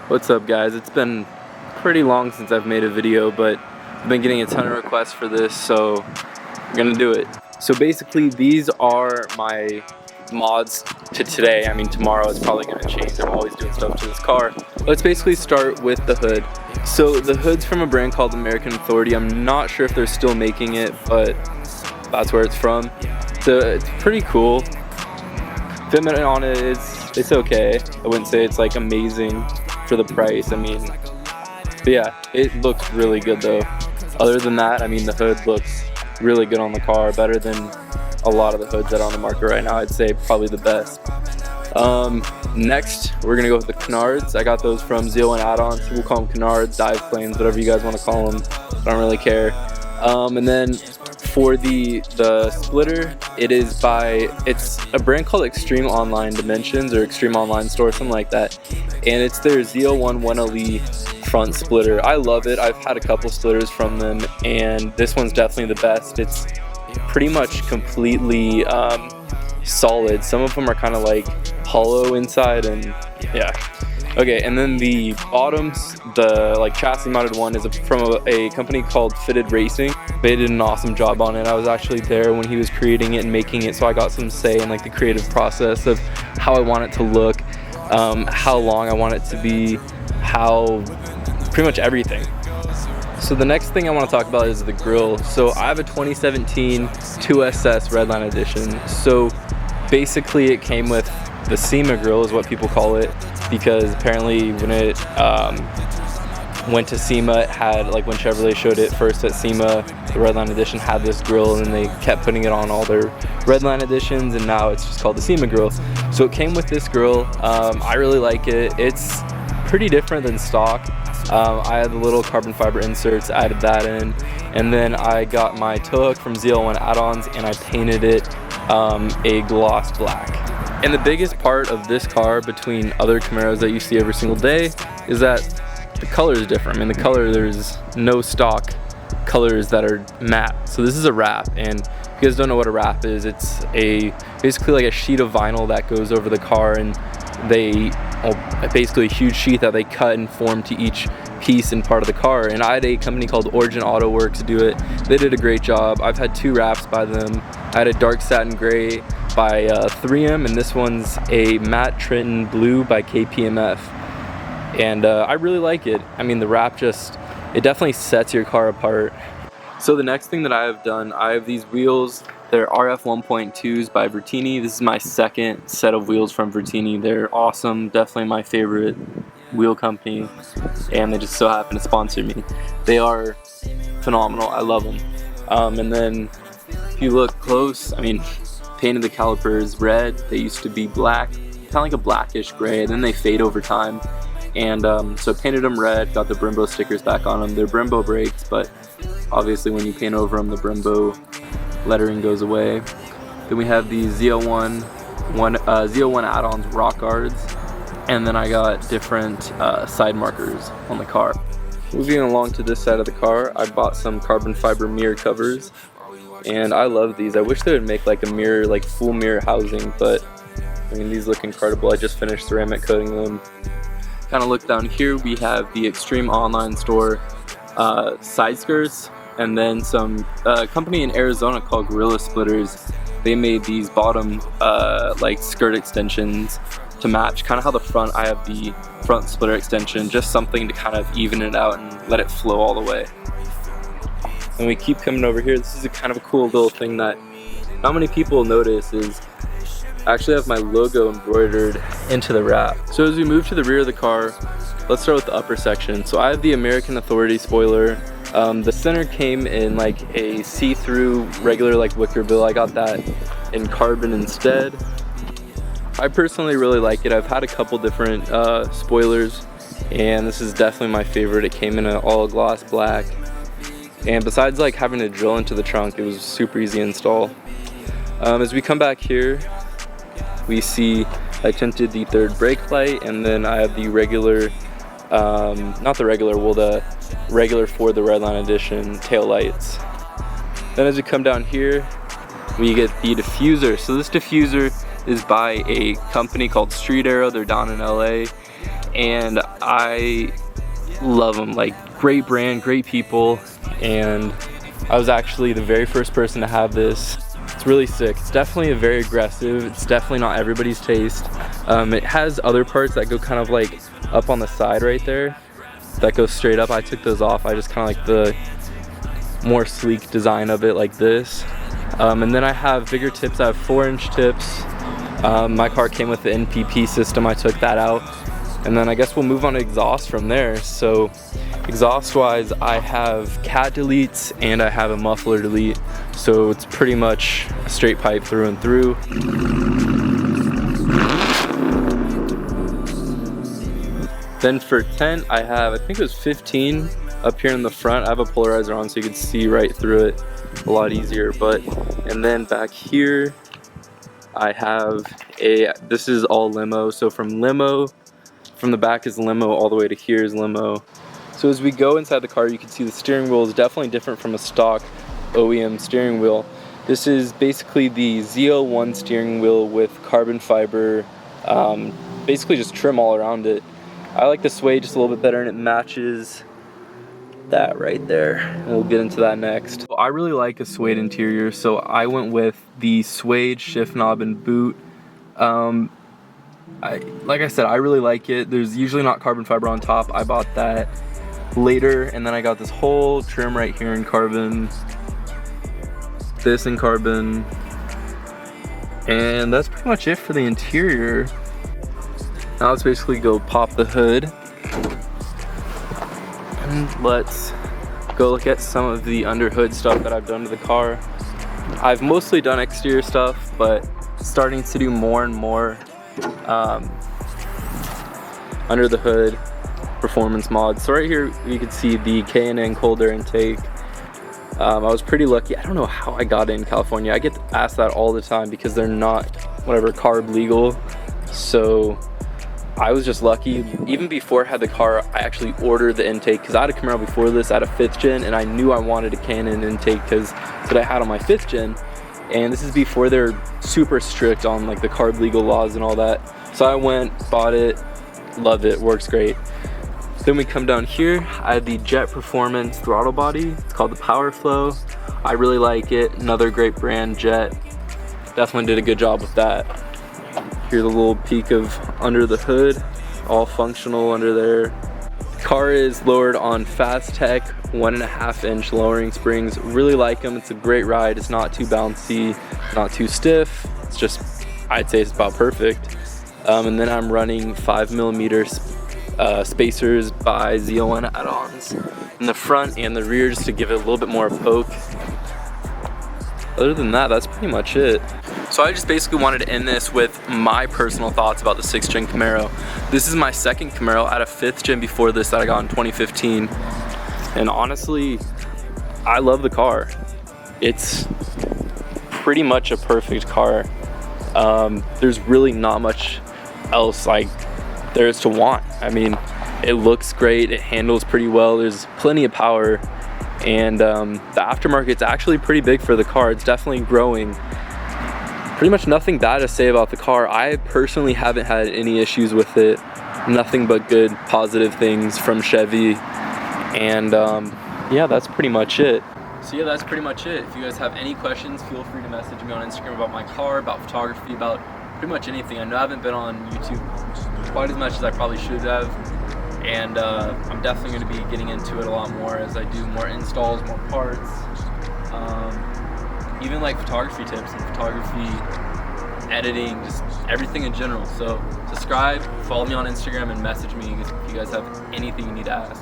What's up, guys? It's been pretty long since I've made a video, but I've been getting a ton of requests for this, so I'm gonna do it. So basically, these are my mods to today. I mean, tomorrow it's probably gonna change. I'm always doing stuff to this car. Let's basically start with the hood. So the hood's from a brand called American Authority. I'm not sure if they're still making it, but that's where it's from. So it's pretty cool. Fitment on it is, it's okay. I wouldn't say it's like amazing for the price. I mean, but yeah, it looks really good though. Other than that, I mean, the hood looks really good on the car, better than a lot of the hoods that are on the market right now. I'd say probably the best. Next, we're gonna go with the Canards. I got those from ZL1 add-ons. We'll call them Canards, dive planes, whatever you guys want to call them. I don't really care. And then for the splitter, it's a brand called Extreme Online Dimensions or Extreme Online Store, something like that. And it's their ZL1 1LE front splitter. I love it. I've had a couple splitters from them, and this one's definitely the best. It's pretty much completely solid. Some of them are kind of like hollow inside, and yeah. Okay, and then the bottoms, the like chassis mounted one, is from a company called Fitted Racing. They did an awesome job on it. I was actually there when he was creating it and making it, so I got some say in like the creative process of how I want it to look, how long I want it to be, pretty much everything. So the next thing I want to talk about is the grille. So I have a 2017 2SS Redline Edition. So basically it came with the SEMA grill, is what people call it, because apparently when it went to SEMA, it had, like when Chevrolet showed it first at SEMA, the Redline Edition had this grill, and then they kept putting it on all their Redline Editions, and now it's just called the SEMA grill. So it came with this grill. I really like it. It's pretty different than stock. I had the little carbon fiber inserts, added that in, and then I got my tow hook from ZL1 add-ons, and I painted it a gloss black. And the biggest part of this car between other Camaros that you see every single day is that the color is different. I mean, the color, there's no stock colors that are matte. So this is a wrap, and if you guys don't know what a wrap is, it's basically like a sheet of vinyl that goes over the car, and basically a huge sheet that they cut and form to each piece and part of the car. And I had a company called Origin Auto Works do it. They did a great job. I've had two wraps by them. I had a dark satin gray by 3M, and this one's a matte Trenton blue by KPMF. And I really like it. I mean, the wrap it definitely sets your car apart. So the next thing that I have done, I have these wheels. They're RF 1.2s by Vertini. This is my second set of wheels from Vertini. They're awesome, definitely my favorite wheel company, and they just so happen to sponsor me. They are phenomenal. I love them. And then if you look close, I mean, painted the calipers red. They used to be black, kind of like a blackish gray, and then they fade over time. And so painted them red, got the Brembo stickers back on them. They're Brembo brakes, but obviously when you paint over them, the Brembo lettering goes away. Then we have the ZL1 add-ons rock guards, and then I got different side markers on the car. Moving along to this side of the car, I bought some carbon fiber mirror covers, and I love these. I wish they would make like a mirror, like full mirror housing, but I mean, these look incredible. I just finished ceramic coating them. Kind of look down here, we have the Extreme Online Store side skirts, and then some company in Arizona called Gorilla Splitters. They made these bottom like skirt extensions to match kind of how the front, I have the front splitter extension, just something to kind of even it out and let it flow all the way. And we keep coming over here. This is a kind of a cool little thing that not many people notice is I actually have my logo embroidered into the wrap. So as we move to the rear of the car, let's start with the upper section. So I have the American Authority spoiler. The center came in like a see-through regular like wicker bill. I got that in carbon instead. I personally really like it. I've had a couple different spoilers, and this is definitely my favorite. It came in an all gloss black, and besides like having to drill into the trunk, it was super easy to install. As we come back here, we see I tinted the third brake light, and then I have the regular, the regular for the Redline Edition tail lights. Then as we come down here, we get the diffuser. So this diffuser is by a company called Street Arrow. They're down in LA, and I love them. Like, great brand, great people, and I was actually the very first person to have this. It's really sick. It's definitely a very aggressive. It's definitely not everybody's taste. It has other parts that go kind of like up on the side right there that go straight up. I took those off. I just kind of like the more sleek design of it like this. And then I have bigger tips. I have 4-inch tips. My car came with the NPP system. I took that out. And then I guess we'll move on to exhaust from there. So exhaust wise, I have cat deletes and I have a muffler delete. So it's pretty much a straight pipe through and through. Then for tent, I have, I think it was 15 up here in the front. I have a polarizer on so you can see right through it a lot easier. And then back here, I have this is all limo. So from the back is limo, all the way to here is limo. So as we go inside the car, you can see the steering wheel is definitely different from a stock OEM steering wheel. This is basically the Z01 steering wheel with carbon fiber, basically just trim all around it. I like the suede just a little bit better, and it matches that right there, and we'll get into that next. I really like a suede interior, so I went with the suede shift knob and boot. Like I said, I really like it. There's usually not carbon fiber on top. I bought that later, and then I got this whole trim right here in carbon, this in carbon, and that's pretty much it for the interior. Now let's basically go pop the hood and let's go look at some of the under hood stuff that I've done to the car. I've mostly done exterior stuff, but starting to do more and more under the hood performance mods. So right here you can see the K&N cold air intake. I was pretty lucky. I don't know how I got it in California. I get asked that all the time because they're not whatever carb legal. So I was just lucky. Even before I had the car, I actually ordered the intake because I had a Camaro before this. I had a 5th gen, and I knew I wanted a K&N intake because that's what I had on my 5th gen. And this is before they're super strict on like the carb legal laws and all that. So I went, bought it, love it, works great. Then we come down here, I have the Jet Performance throttle body. It's called the Power Flow. I really like it. Another great brand, Jet. Definitely did a good job with that. Here's a little peek of under the hood, all functional under there. The car is lowered on Fast Tech 1.5-inch lowering springs. Really like them. It's a great ride. It's not too bouncy, not too stiff. It's just, I'd say it's about perfect. And then I'm running 5mm spacers by Z01 add-ons in the front and the rear just to give it a little bit more poke. Other than that, that's pretty much it. So I just basically wanted to end this with my personal thoughts about the 6th gen Camaro. This is my 2nd Camaro. I had a 5th gen before this that I got in 2015. And honestly, I love the car. It's pretty much a perfect car. There's really not much else like there is to want. I mean, it looks great, it handles pretty well, there's plenty of power, and the aftermarket's actually pretty big for the car. It's definitely growing. Pretty much nothing bad to say about the car. I personally haven't had any issues with it. Nothing but good, positive things from Chevy. And yeah, that's pretty much it. So yeah, that's pretty much it. If you guys have any questions, feel free to message me on Instagram about my car, about photography, about pretty much anything. I know I haven't been on YouTube quite as much as I probably should have. And I'm definitely going to be getting into it a lot more as I do more installs, more parts. Even like photography tips and photography editing, just everything in general. So subscribe, follow me on Instagram, and message me if you guys have anything you need to ask.